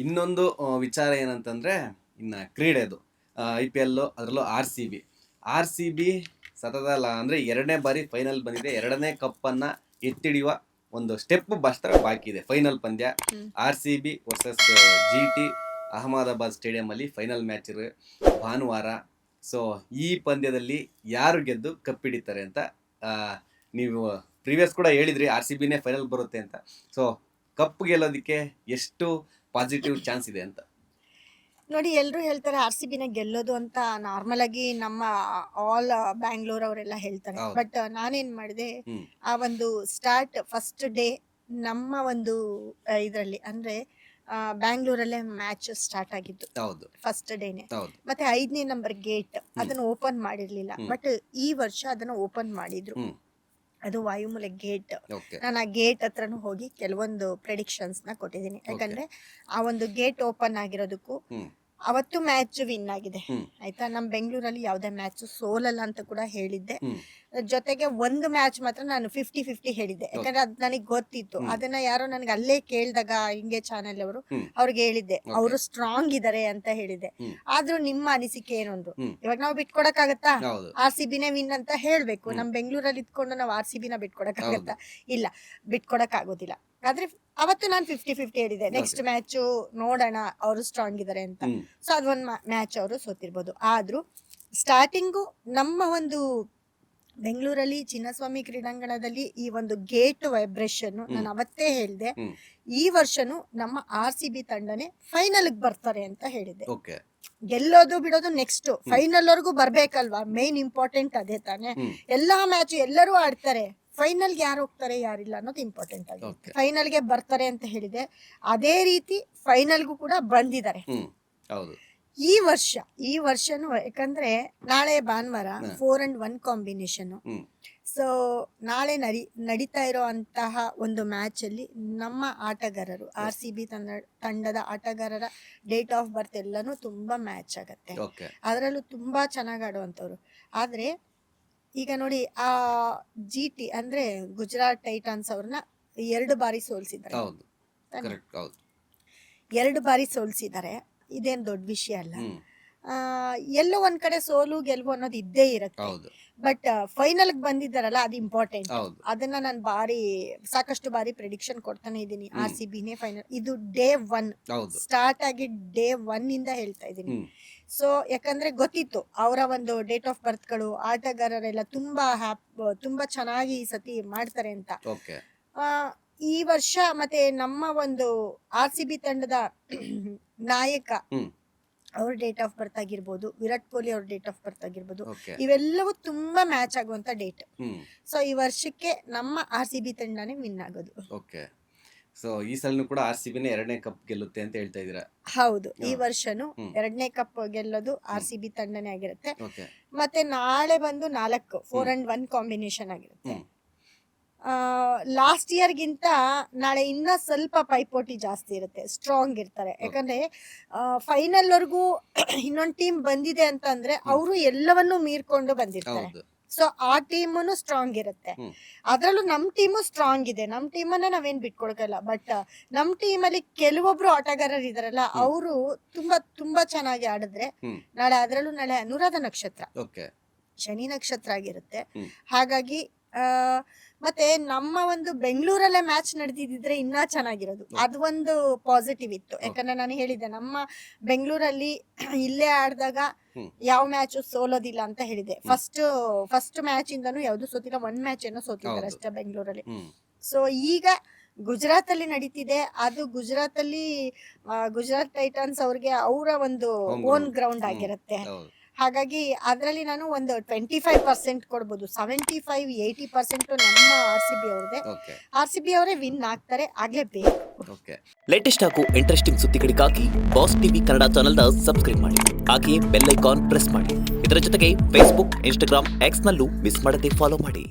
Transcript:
ಇನ್ನೊಂದು ವಿಚಾರ ಏನಂತಂದರೆ ಇನ್ನು ಕ್ರೀಡೆದು IPL ಅದರಲ್ಲೂ RCB ಸತತ ಅಂದರೆ 2ನೇ ಬಾರಿ ಫೈನಲ್ ಬಂದಿದೆ. 2ನೇ ಕಪ್ಪನ್ನು ಎತ್ತಿಡಿಯುವ ಒಂದು ಸ್ಟೆಪ್ ಬಾಕಿ ಇದೆ. ಫೈನಲ್ ಪಂದ್ಯ RCB ವರ್ಸಸ್ GT ಅಹಮದಾಬಾದ್ ಸ್ಟೇಡಿಯಮಲ್ಲಿ ಫೈನಲ್ ಮ್ಯಾಚ್ ಇದೆ ಭಾನುವಾರ. ಸೊ ಈ ಪಂದ್ಯದಲ್ಲಿ ಯಾರು ಗೆದ್ದು ಕಪ್ಪಿಡಿತಾರೆ ಅಂತ ನೀವು ಪ್ರೀವಿಯಸ್ ಕೂಡ ಹೇಳಿದ್ರಿ RCBನೇ ಫೈನಲ್ ಬರುತ್ತೆ ಅಂತ. ಸೊ ಕಪ್ ಗೆಲ್ಲೋದಕ್ಕೆ ಎಷ್ಟು ಪಾಸಿಟಿವ್ ಚಾನ್ಸ್ ಇದೆ ಅಂತ ನೋಡಿ. ಎಲ್ಲರೂ ಹೇಳ್ತಾರೆ RCBನ ಗೆಲ್ಲೋದು ಅಂತ ನಾರ್ಮಲ್ ಆಗಿ ನಮ್ಮ ಆಲ್ ಬ್ಯಾಂಗ್ಳೂರ್ ಅವರೆಲ್ಲ ಹೇಳ್ತಾರೆ. ಬಟ್ ನಾನೇನ್ ಮಾಡಿದೆ, ಆ ಒಂದು ಫಸ್ಟ್ ಡೇ ನಮ್ಮ ಒಂದು ಇದರಲ್ಲಿ ಅಂದ್ರೆ ಬ್ಯಾಂಗ್ಳೂರಲ್ಲೇ ಮ್ಯಾಚ್ ಸ್ಟಾರ್ಟ್ ಆಗಿದ್ದು ಫಸ್ಟ್ ಡೇನೆ. ಮತ್ತೆ 5ನೇ ನಂಬರ್ ಗೇಟ್ ಅದನ್ನ ಓಪನ್ ಮಾಡಿರ್ಲಿಲ್ಲ, ಬಟ್ ಈ ವರ್ಷ ಅದನ್ನ ಓಪನ್ ಮಾಡಿದ್ರು. ಅದು ವಾಯುಮೂಲೆ ಗೇಟ್. ನಾನು ಆ ಗೇಟ್ ಹತ್ರನೂ ಹೋಗಿ ಕೆಲವೊಂದು ಪ್ರೆಡಿಕ್ಷನ್ಸ್ ನ ಕೊಟ್ಟಿದ್ದೀನಿ. ಯಾಕಂದ್ರೆ ಆ ಒಂದು ಗೇಟ್ ಓಪನ್ ಆಗಿರೋದಕ್ಕೂ ಅವತ್ತು ಮ್ಯಾಚ್ ವಿನ್ ಆಗಿದೆ ಆಯ್ತಾ. ನಮ್ ಬೆಂಗಳೂರಲ್ಲಿ ಯಾವ್ದೇ ಮ್ಯಾಚ್ ಸೋಲಲ್ಲ ಅಂತ ಕೂಡ ಹೇಳಿದ್ದೆ. ಜೊತೆಗೆ ಒಂದು ಮ್ಯಾಚ್ ಮಾತ್ರ ನಾನು 50-50 ಹೇಳಿದ್ದೆ, ಯಾಕಂದ್ರೆ ಅದ್ ನನಗೆ ಗೊತ್ತಿತ್ತು. ಅದನ್ನ ಯಾರೋ ನನ್ಗೆ ಅಲ್ಲೇ ಕೇಳಿದಾಗ ಹಿಂಗೆ ಚಾನೆಲ್ ಅವರು ಅವ್ರಿಗೆ ಹೇಳಿದ್ದೆ, ಅವರು ಸ್ಟ್ರಾಂಗ್ ಇದಾರೆ ಅಂತ ಹೇಳಿದ್ದೆ. ಆದ್ರೂ ನಿಮ್ಮ ಅನಿಸಿಕೆ ಏನೊಂದು, ಇವಾಗ ನಾವು ಬಿಟ್ಕೊಡಕ್ಕಾಗತ್ತಾ? RCBನೇ ವಿನ್ ಅಂತ ಹೇಳ್ಬೇಕು. ನಮ್ ಬೆಂಗಳೂರಲ್ಲಿ ಇದ್ಕೊಂಡು ನಾವು RCBನ ಬಿಟ್ಕೊಡಕ್ಕಾಗತ್ತಾ? ಇಲ್ಲ, ಬಿಟ್ಕೊಡಕ್ ಆಗೋದಿಲ್ಲ. ಆದ್ರೆ ಅವತ್ತು ನಾನು 50-50 ಹೇಳಿದೆ. ನೆಕ್ಸ್ಟ್ ಮ್ಯಾಚ್ ನೋಡೋಣ, ಅವರು ಸ್ಟ್ರಾಂಗ್ ಇದಾರೆ ಅಂತ. ಸೊ ಅದೊಂದು ಮ್ಯಾಚ್ ಅವರು ಸೋತಿರ್ಬೋದು. ಆದ್ರೂ ಸ್ಟಾರ್ಟಿಂಗು ನಮ್ಮ ಒಂದು ಬೆಂಗಳೂರಲ್ಲಿ ಚಿನ್ನಸ್ವಾಮಿ ಕ್ರೀಡಾಂಗಣದಲ್ಲಿ ಈ ಒಂದು ಗೇಟ್ ವೈಬ್ರೇಷನ್ ನಾನು ಅವತ್ತೇ ಹೇಳಿದೆ. ಈ ವರ್ಷನು ನಮ್ಮ RCB ತಂಡನೇ ಫೈನಲ್ ಬರ್ತಾರೆ ಅಂತ ಹೇಳಿದೆ. ಗೆಲ್ಲೋದು ಬಿಡೋದು ನೆಕ್ಸ್ಟ್, ಫೈನಲ್ ವರ್ಗೂ ಬರ್ಬೇಕಲ್ವಾ? ಮೇನ್ ಇಂಪಾರ್ಟೆಂಟ್ ಅದೇ ತಾನೆ. ಎಲ್ಲಾ ಮ್ಯಾಚ್ ಎಲ್ಲರೂ ಆಡ್ತಾರೆ, ಫೈನಲ್ಗೆ ಯಾರು ಹೋಗ್ತಾರೆ ಯಾರಿಲ್ಲ ಅನ್ನೋದು ಇಂಪಾರ್ಟೆಂಟ್ ಆಗಿದೆ. ಫೈನಲ್ಗೆ ಬರ್ತಾರೆ ಅಂತ ಹೇಳಿದೆ. ಅದೇ ರೀತಿ ಫೈನಲ್ಗೂ ಕೂಡ ಬಂದಿದ್ದಾರೆ ಈ ವರ್ಷನು. ಯಾಕಂದ್ರೆ ನಾಳೆ ಭಾನುವಾರ 4-1 ಕಾಂಬಿನೇಷನ್. ಸೊ ನಾಳೆ ನಡೀತಾ ಇರೋ ಅಂತಹ ಒಂದು ಮ್ಯಾಚ್ ಅಲ್ಲಿ ನಮ್ಮ ಆಟಗಾರರು RCB ತಂಡದ ಆಟಗಾರರ ಡೇಟ್ ಆಫ್ ಬರ್ತ್ ಎಲ್ಲಾನು ತುಂಬಾ ಮ್ಯಾಚ್ ಆಗತ್ತೆ. ಅದರಲ್ಲೂ ತುಂಬಾ ಚೆನ್ನಾಗಿ ಆಡುವಂತವ್ರು. ಆದ್ರೆ ಈಗ ನೋಡಿ, ಆ GT ಅಂದ್ರೆ ಗುಜರಾತ್ ಟೈಟನ್ಸ್ ಅವ್ರನ್ನ 2 ಬಾರಿ ಸೋಲ್ಸಿದ್ದಾರೆ. 2 ಬಾರಿ ಸೋಲ್ಸಿದ್ದಾರೆ. ಇದೇನ್ ದೊಡ್ಡ ವಿಷಯ ಅಲ್ಲ. ಎಲ್ಲೋ ಒಂದ್ ಕಡೆ ಸೋಲು ಗೆಲುವು ಅನ್ನೋದು ಇದ್ದೇ ಇರುತ್ತೆ. ಬಟ್ ಫೈನಲ್ ಬಂದಿದ್ದಾರಲ್ಲ, ಅದು ಇಂಪಾರ್ಟೆಂಟ್. ಅದನ್ನ ನಾನು ಸಾಕಷ್ಟು ಬಾರಿ ಪ್ರೆಡಿಕ್ಷನ್ ಕೊಡ್ತಾನೆ ಇದ್ದೀನಿ. RCBನೇ ಫೈನಲ್. ಇದು ಡೇ 1 ಸ್ಟಾರ್ಟ್ ಆಗಿ ಡೇ 1 ಇಂದ ಹೇಳ್ತಾ ಇದ್ದೀನಿ. ಸೊ ಯಾಕಂದ್ರೆ ಗೊತ್ತಿತ್ತು ಅವರ ಒಂದು ಡೇಟ್ ಆಫ್ ಬರ್ತ್ಗಳು, ಆಟಗಾರರೆಲ್ಲ ತುಂಬಾ ಚೆನ್ನಾಗಿ ಈ ಸತಿ ಮಾಡ್ತಾರೆ ಅಂತ. ಈ ವರ್ಷ ಮತ್ತೆ ನಮ್ಮ ಒಂದು RCB ತಂಡದ ನಾಯಕ ಅವ್ರ ಡೇಟ್ ಆಫ್ ಬರ್ತ್ ಆಗಿರ್ಬೋದು, ವಿರಾಟ್ ಕೊಹ್ಲಿ ಅವ್ರ ಡೇಟ್ ಆಫ್ ಬರ್ತ್ ಆಗಿರ್ಬೋದು, ಇವೆಲ್ಲವೂ ತುಂಬಾ ಮ್ಯಾಚ್ ಆಗುವಂತ ಡೇಟ್. ಸೊ ಈ ವರ್ಷಕ್ಕೆ ನಮ್ಮ RCB ತಂಡನೇ ವಿನ್ ಆಗೋದು. ಸೊ ಈ ಸಲನೂ ಕೂಡ RCBನೇ 2ನೇ ಕಪ್ ಗೆಲ್ಲುತ್ತೆ ಅಂತ ಹೇಳ್ತಾ ಇದೀರಾ? ಹೌದು, ಈ ವರ್ಷನು 2ನೇ ಕಪ್ ಗೆಲ್ಲೋದು RCB ತಂಡನೇ ಆಗಿರುತ್ತೆ. ಮತ್ತೆ ನಾಳೆ ಬಂದು 4-1 ಕಾಂಬಿನೇಷನ್ ಆಗಿರುತ್ತೆ. ಲಾಸ್ಟ್ ಇಯರ್ಗಿಂತ ನಾಳೆ ಇನ್ನ ಸ್ವಲ್ಪ ಪೈಪೋಟಿ ಜಾಸ್ತಿ ಇರುತ್ತೆ, ಸ್ಟ್ರಾಂಗ್ ಇರ್ತಾರೆ. ಯಾಕಂದ್ರೆ ಫೈನಲ್ ವರ್ಗೂ ಇನ್ನೊಂದು ಟೀಮ್ ಬಂದಿದೆ ಅಂತ ಅಂದ್ರೆ ಅವರು ಎಲ್ಲವನ್ನೂ ಮೀರ್ಕೊಂಡು ಬಂದಿರ್ತಾರೆ. ಸೊ ಆ ಟೀಮನು ಸ್ಟ್ರಾಂಗ್ ಇರುತ್ತೆ. ಅದ್ರಲ್ಲೂ ನಮ್ ಟೀಮು ಸ್ಟ್ರಾಂಗ್ ಇದೆ. ನಮ್ ಟೀಮನ್ನ ನಾವೇನ್ ಬಿಟ್ಕೊಡಕಲ್ಲ. ಬಟ್ ನಮ್ ಟೀಮಲ್ಲಿ ಕೆಲವೊಬ್ರು ಆಟಗಾರರು ಇದಾರಲ್ಲ, ಅವರು ತುಂಬಾ ಚೆನ್ನಾಗಿ ಆಡಿದ್ರೆ ನಾಳೆ ಅನುರಾಧ ನಕ್ಷತ್ರ, ಶನಿ ನಕ್ಷತ್ರ ಆಗಿರುತ್ತೆ. ಹಾಗಾಗಿ ಮತ್ತೆ ನಮ್ಮ ಒಂದು ಬೆಂಗಳೂರಲ್ಲೇ ಮ್ಯಾಚ್ ನಡೆದಿದ್ರೆ ಇನ್ನೂ ಚೆನ್ನಾಗಿರೋದು. ಅದು ಒಂದು ಪಾಸಿಟಿವ್ ಇತ್ತು. ಯಾಕಂದ್ರೆ ನಾನು ಹೇಳಿದ್ದೆ, ನಮ್ಮ ಬೆಂಗಳೂರಲ್ಲಿ ಇಲ್ಲೇ ಆಡಿದಾಗ ಯಾವ ಮ್ಯಾಚ್ ಸೋಲೋದಿಲ್ಲ ಅಂತ ಹೇಳಿದೆ. ಫಸ್ಟ್ ಮ್ಯಾಚ್ ಇಂದನೂ ಯಾವ್ದು ಸೋತಿಲ್ಲ, 1 ಮ್ಯಾಚ್ ಏನೋ ಸೋತಿದ್ದಾರೆ ಅಷ್ಟೇ ಬೆಂಗಳೂರಲ್ಲಿ. ಸೊ ಈಗ ಗುಜರಾತ್ ಅಲ್ಲಿ ನಡೀತಿದೆ. ಅದು ಗುಜರಾತ್ ಟೈಟನ್ಸ್ ಅವ್ರಿಗೆ ಅವರ ಒಂದು ಓನ್ ಗ್ರೌಂಡ್ ಆಗಿರುತ್ತೆ. ಹಾಗಾಗಿ ಅದರಲ್ಲಿ ನಾನು ಒಂದು 25% ಕೊಡ್ಬೋದು. 75-80% ನಮ್ಮ RCB ಅವರೇ ವಿನ್ ಆಗ್ತಾರೆ, ಆಗ್ಲೇಬೇಕು. ಲೇಟೆಸ್ಟ್ ಹಾಗೂ ಇಂಟ್ರೆಸ್ಟಿಂಗ್ ಸುದ್ದಿಗಳಿಗಾಗಿ ಬಾಸ್ ಟಿವಿ ಕನ್ನಡ ಚಾನೆಲ್ನ ಸಬ್ಸ್ಕ್ರೈಬ್ ಮಾಡಿ. ಹಾಗೆಯೇ ಬೆಲ್ ಐಕಾನ್ ಪ್ರೆಸ್ ಮಾಡಿ. ಇದರ ಜೊತೆಗೆ ಫೇಸ್ಬುಕ್, ಇನ್ಸ್ಟಾಗ್ರಾಮ್, ಎಕ್ಸ್ ನಲ್ಲೂ ಮಿಸ್ ಮಾಡದೆ ಫಾಲೋ ಮಾಡಿ.